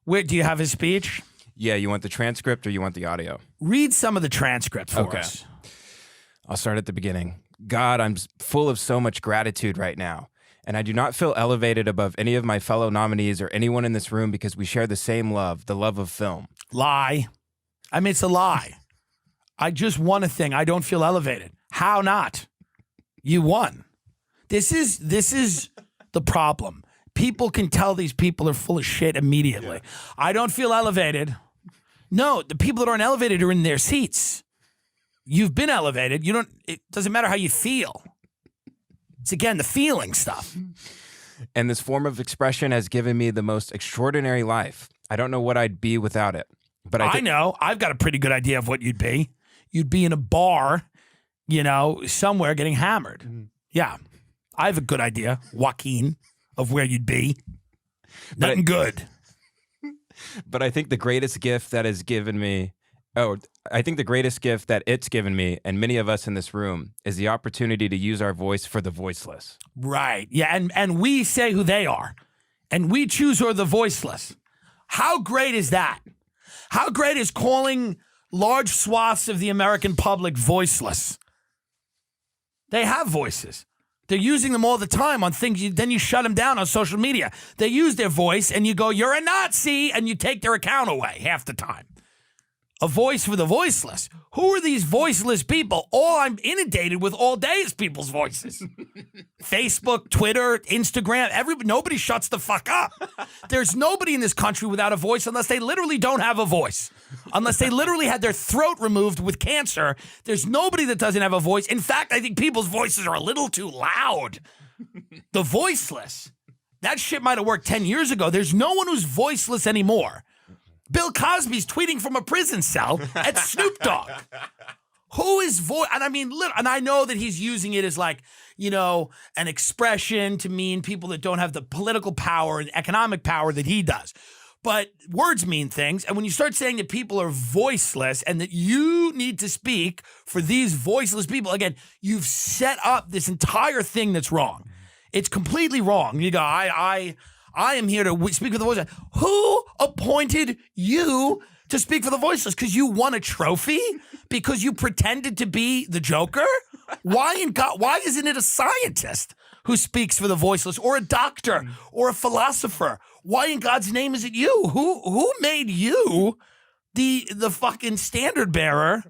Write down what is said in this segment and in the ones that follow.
Where do you have his speech? Yeah, you want the transcript or you want the audio? Read some of the transcript for us. I'll start at the beginning. God, I'm full of so much gratitude right now, and I do not feel elevated above any of my fellow nominees or anyone in this room because we share the same love, the love of film. Lie. I mean, it's a lie. I just won a thing. I don't feel elevated. How not? You won. This is the problem. People can tell these people are full of shit immediately. Yeah. I don't feel elevated. No, the people that aren't elevated are in their seats. You've been elevated. It doesn't matter how you feel. It's, again, the feeling stuff. And this form of expression has given me the most extraordinary life. I don't know what I'd be without it. But I know. I've got a pretty good idea of what you'd be. You'd be in a bar, somewhere getting hammered. Mm-hmm. Yeah. I have a good idea, Joaquin, of where you'd be. Nothing good. But I think the greatest gift that has given me, I think the greatest gift that it's given me and many of us in this room is the opportunity to use our voice for the voiceless. Right. Yeah. And we say who they are. And we choose who are the voiceless. How great is that? How great is calling large swaths of the American public voiceless? They have voices. They're using them all the time on things. Then you shut them down on social media. They use their voice and you go, you're a Nazi, and you take their account away half the time. A voice for the voiceless. Who are these voiceless people? All I'm inundated with all day is people's voices. Facebook, Twitter, Instagram, nobody shuts the fuck up. There's nobody in this country without a voice unless they literally don't have a voice. Unless they literally had their throat removed with cancer. There's nobody that doesn't have a voice. In fact, I think people's voices are a little too loud. The voiceless. That shit might have worked 10 years ago. There's no one who's voiceless anymore. Bill Cosby's tweeting from a prison cell at Snoop Dogg. Who is voice? And I mean, and I know that he's using it as like, an expression to mean people that don't have the political power and economic power that he does. But words mean things. And when you start saying that people are voiceless and that you need to speak for these voiceless people, again, you've set up this entire thing that's wrong. It's completely wrong. You go, I am here to speak for the voiceless. Who appointed you to speak for the voiceless? Because you won a trophy? Because you pretended to be the Joker? Why isn't it a scientist who speaks for the voiceless, or a doctor, or a philosopher? Why in God's name is it you? Who made you the fucking standard bearer?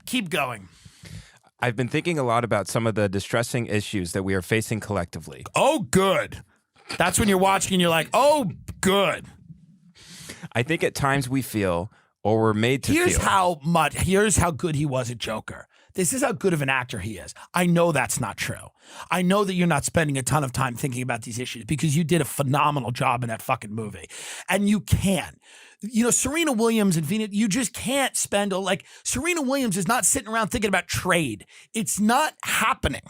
Keep going. I've been thinking a lot about some of the distressing issues that we are facing collectively. Oh, good. That's when you're watching and you're like, oh, good. I think at times we feel, or we're made to feel. Here's how good he was at Joker. This is how good of an actor he is. I know that's not true. I know that you're not spending a ton of time thinking about these issues because you did a phenomenal job in that fucking movie. And you can. Serena Williams and Venus, you just can't spend, Serena Williams is not sitting around thinking about trade. It's not happening.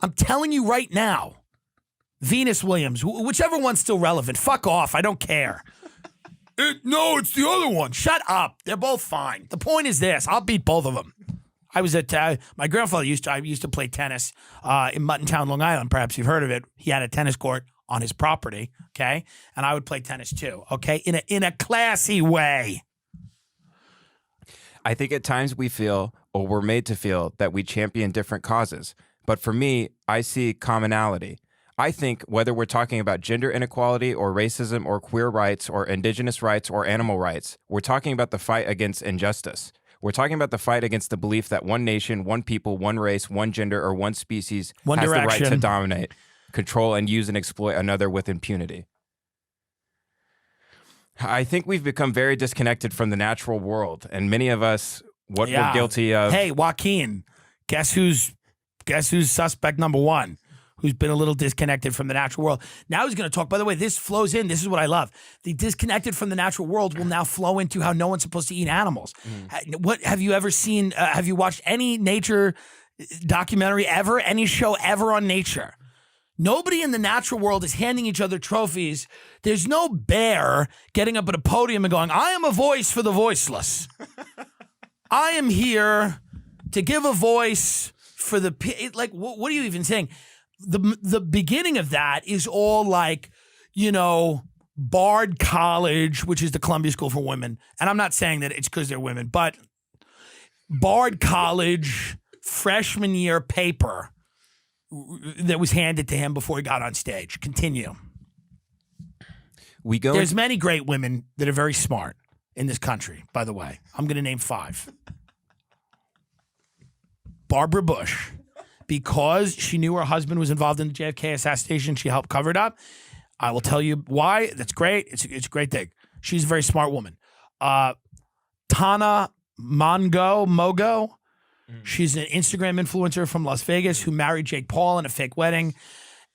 I'm telling you right now. Venus Williams, whichever one's still relevant, fuck off. I don't care. No, it's the other one. Shut up. They're both fine. The point is this. I'll beat both of them. I was at, my grandfather used to play tennis in Muttontown, Long Island. Perhaps you've heard of it. He had a tennis court on his property, okay? And I would play tennis too, okay? In a classy way. I think at times we feel, or we're made to feel, that we champion different causes. But for me, I see commonality. I think whether we're talking about gender inequality or racism or queer rights or indigenous rights or animal rights, we're talking about the fight against injustice. We're talking about the fight against the belief that one nation, one people, one race, one gender, or one species has the right to dominate, control, and use and exploit another with impunity. I think we've become very disconnected from the natural world, and many of us, we're guilty of... Hey, Joaquin, guess who's suspect number one? Who's been a little disconnected from the natural world. Now he's going to talk. By the way, this flows in. This is what I love. The disconnected from the natural world will now flow into how no one's supposed to eat animals. What have you ever seen? Have you watched any nature documentary ever? Any show ever on nature? Nobody in the natural world is handing each other trophies. There's no bear getting up at a podium and going, I am a voice for the voiceless. I am here to give a voice for the... what are you even saying? The beginning of that is all like, Bard College, which is the Columbia School for Women. And I'm not saying that it's because they're women, but Bard College freshman year paper that was handed to him before he got on stage. Continue. There's many great women that are very smart in this country, by the way. I'm going to name 5. Barbara Bush, because she knew her husband was involved in the JFK assassination, she helped cover it up. I will tell you why. That's great. It's a great thing. She's a very smart woman. Tana Mogo. She's an Instagram influencer from Las Vegas who married Jake Paul in a fake wedding.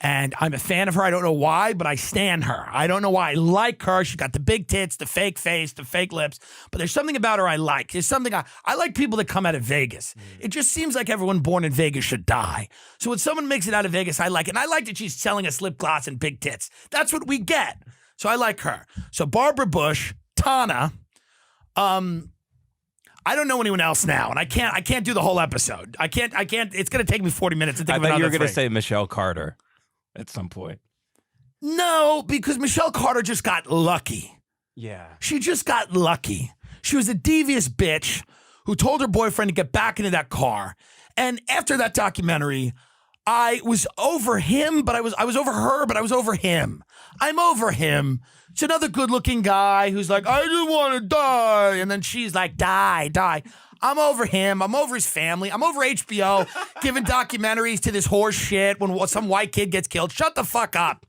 And I'm a fan of her. I don't know why, but I stan her. I don't know why. I like her. She's got the big tits, the fake face, the fake lips. But there's something about her I like. There's something I like people that come out of Vegas. It just seems like everyone born in Vegas should die. So when someone makes it out of Vegas, I like it. And I like that she's selling us lip gloss and big tits. That's what we get. So I like her. So Barbara Bush, Tana, I don't know anyone else now, and I can't do the whole episode. I can't. It's going to take me 40 minutes to think of another. I thought you were going to say Michelle Carter at some point. No, because Michelle Carter just got lucky. Yeah. She just got lucky. She was a devious bitch who told her boyfriend to get back into that car. And after that documentary, I was over him, but I was over her, but I was over him. I'm over him. It's another good-looking guy who's like, I just want to die. And then she's like, die. I'm over him. I'm over his family. I'm over HBO giving documentaries to this horse shit when some white kid gets killed. Shut the fuck up.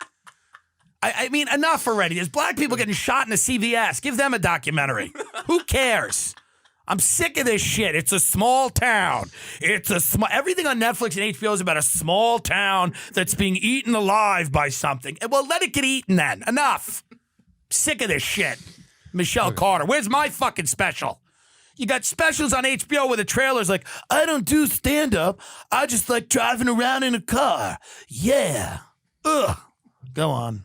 I mean, enough already. There's black people getting shot in a CVS. Give them a documentary. Who cares? I'm sick of this shit. It's a small town. Everything on Netflix and HBO is about a small town that's being eaten alive by something. Well, let it get eaten then. Enough. Sick of this shit. Michelle Carter. Where's my fucking special? You got specials on HBO where the trailer's like, I don't do stand-up. I just like driving around in a car. Yeah. Ugh. Go on.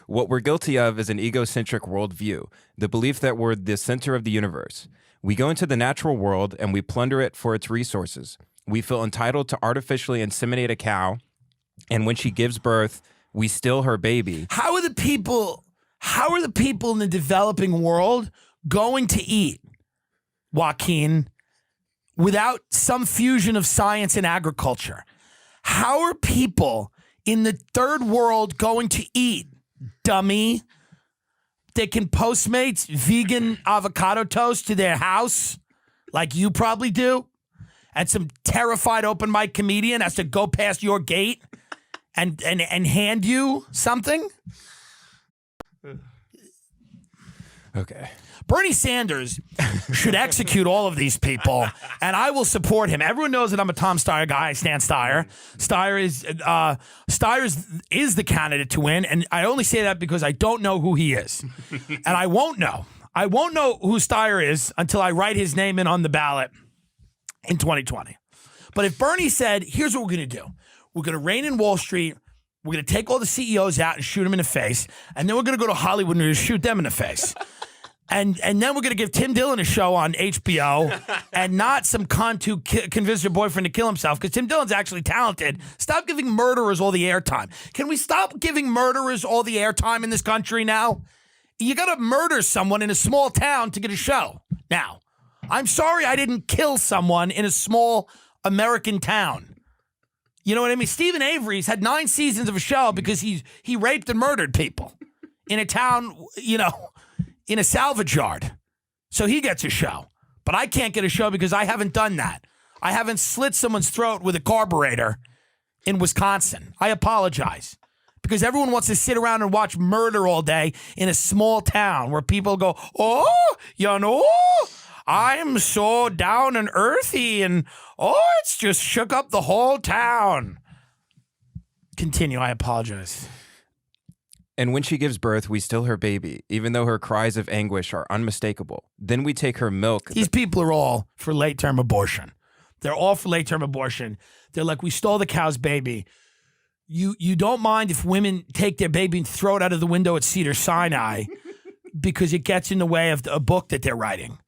What we're guilty of is an egocentric worldview, the belief that we're the center of the universe. We go into the natural world and we plunder it for its resources. We feel entitled to artificially inseminate a cow, and when she gives birth, we steal her baby. How are the people in the developing world going to eat, Joaquin, without some fusion of science and agriculture? How are people in the third world going to eat, dummy? They can Postmates vegan avocado toast to their house like you probably do, and some terrified open mic comedian has to go past your gate and hand you something? Okay. Bernie Sanders should execute all of these people, and I will support him. Everyone knows that I'm a Tom Steyer guy. I stand Steyer. Steyer is the candidate to win, and I only say that because I don't know who he is, and I won't know. I won't know who Steyer is until I write his name in on the ballot in 2020. But if Bernie said, "Here's what we're going to do: we're going to rein in Wall Street. We're going to take all the CEOs out and shoot them in the face, and then we're going to go to Hollywood and shoot them in the face." And then we're going to give Tim Dillon a show on HBO and not some cunt who convinced her boyfriend to kill himself, because Tim Dillon's actually talented. Stop giving murderers all the airtime. Can we stop giving murderers all the airtime in this country now? You got to murder someone in a small town to get a show. Now, I'm sorry I didn't kill someone in a small American town. You know what I mean? Stephen Avery's had 9 seasons of a show because he raped and murdered people in a town, in a salvage yard. So he gets a show. But I can't get a show because I haven't done that. I haven't slit someone's throat with a carburetor in Wisconsin. I apologize. Because everyone wants to sit around and watch murder all day in a small town where people go, I'm so down and earthy, and it's just shook up the whole town. Continue. I apologize. And when she gives birth, we steal her baby, even though her cries of anguish are unmistakable. Then we take her milk. These people are all for late-term abortion. They're all for late-term abortion. They're like, we stole the cow's baby. You don't mind if women take their baby and throw it out of the window at Cedar Sinai because it gets in the way of a book that they're writing.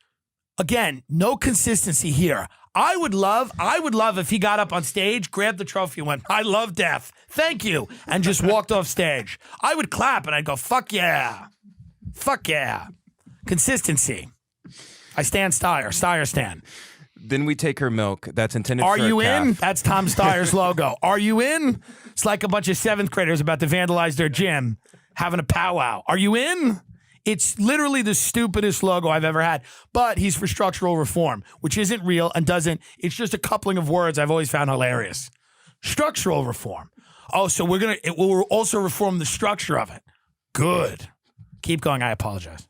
Again, no consistency here. I would love if he got up on stage, grabbed the trophy and went, I love death. Thank you. And just walked off stage. I would clap and I'd go, fuck yeah. Fuck yeah. Consistency. I stand Steyer. Steyer stand. Then we take her milk that's intended Are for you a calf. in? That's Tom Steyer's logo. Are you in? It's like a bunch of 7th graders about to vandalize their gym, having a powwow. Are you in? It's literally the stupidest logo I've ever had. But he's for structural reform, which isn't real and doesn't. It's just a coupling of words I've always found hilarious. Structural reform. Oh, so it will also reform the structure of it. Good. Keep going. I apologize.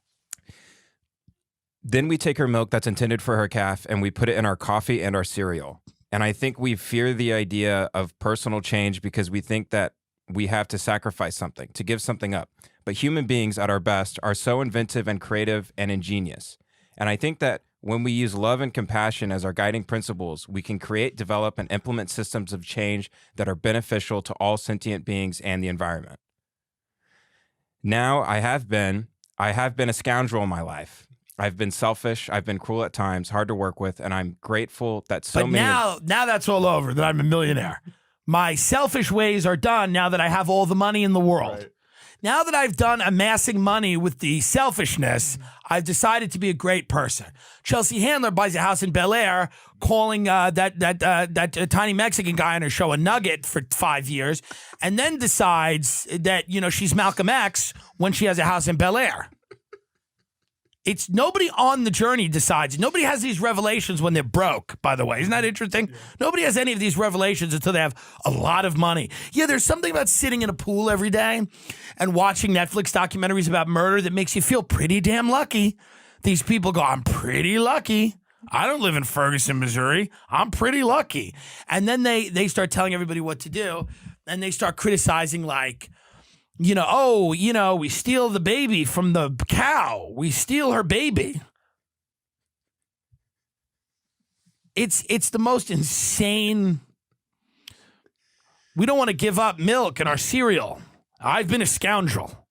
Then we take her milk that's intended for her calf and we put it in our coffee and our cereal. And I think we fear the idea of personal change because we think that we have to sacrifice something, to give something up. But human beings at our best are so inventive and creative and ingenious. And I think that when we use love and compassion as our guiding principles, we can create, develop, and implement systems of change that are beneficial to all sentient beings and the environment. Now, I have been a scoundrel in my life. I've been selfish. I've been cruel at times, hard to work with, and I'm grateful that so many. But now that's all over. That I'm a millionaire. My selfish ways are done now that I have all the money in the world. Right. Now that I've done amassing money with the selfishness, I've decided to be a great person. Chelsea Handler buys a house in Bel Air, calling that tiny Mexican guy on her show a nugget for 5 years, and then decides that she's Malcolm X when she has a house in Bel Air. It's nobody on the journey decides. Nobody has these revelations when they're broke, by the way. Isn't that interesting? Yeah. Nobody has any of these revelations until they have a lot of money. Yeah, there's something about sitting in a pool every day and watching Netflix documentaries about murder that makes you feel pretty damn lucky. These people go, I'm pretty lucky. I don't live in Ferguson, Missouri. I'm pretty lucky. And then they start telling everybody what to do, and they start criticizing like, we steal the baby from the cow. We steal her baby. It's the most insane. We don't want to give up milk in our cereal. I've been a scoundrel.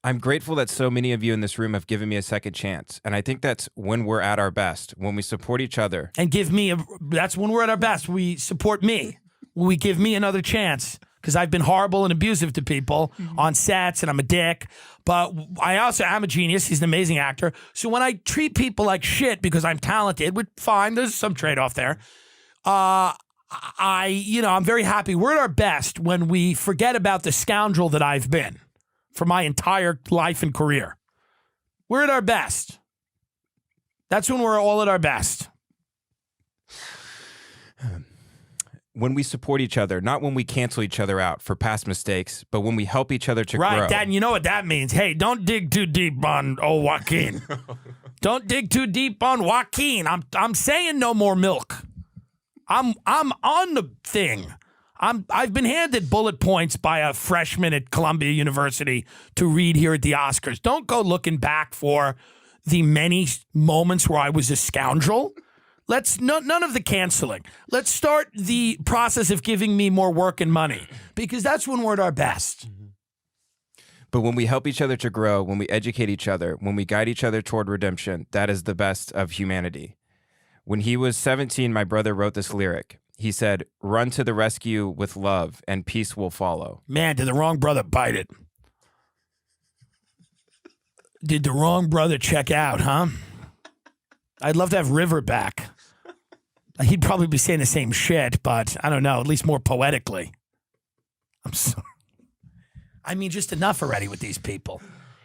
I'm grateful that so many of you in this room have given me a second chance. And I think that's when we're at our best, when we support each other. And that's when we're at our best. We support me. We give me another chance. Because I've been horrible and abusive to people on sets, and I'm a dick. But I also am a genius. He's an amazing actor. So when I treat people like shit because I'm talented, which fine, there's some trade-off there. I'm very happy. We're at our best when we forget about the scoundrel that I've been for my entire life and career. We're at our best. That's when we're all at our best. When we support each other, not when we cancel each other out for past mistakes, but when we help each other to grow. Right, and you know what that means. Hey, don't dig too deep on Joaquin. Don't dig too deep on Joaquin. I'm saying no more milk. I'm on the thing. I've been handed bullet points by a freshman at Columbia University to read here at the Oscars. Don't go looking back for the many moments where I was a scoundrel. None of the canceling. Let's start the process of giving me more work and money, because that's when we're at our best. But when we help each other to grow, when we educate each other, when we guide each other toward redemption, that is the best of humanity. When he was 17, my brother wrote this lyric. He said, "Run to the rescue with love and peace will follow." Man, did the wrong brother bite it? Did the wrong brother check out, huh? I'd love to have River back. He'd probably be saying the same shit, but I don't know, at least more poetically. I'm sorry. I mean, just enough already with these people.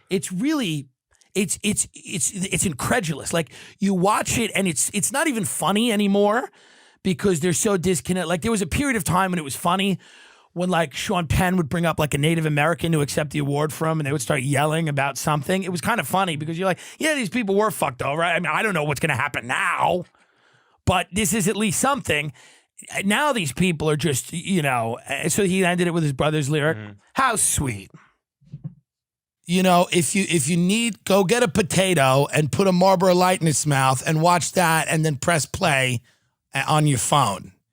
It's really, it's incredulous. Like, you watch it and it's not even funny anymore because they're so disconnected. Like, there was a period of time when it was funny when, like, Sean Penn would bring up, like, a Native American to accept the award from, and they would start yelling about something. It was kind of funny because you're like, yeah, these people were fucked over. Right? I mean, I don't know what's going to happen now, but this is at least something. Now these people are just, so he ended it with his brother's lyric. Mm-hmm. How sweet. If you need, go get a potato and put a Marlboro Light in its mouth and watch that and then press play on your phone.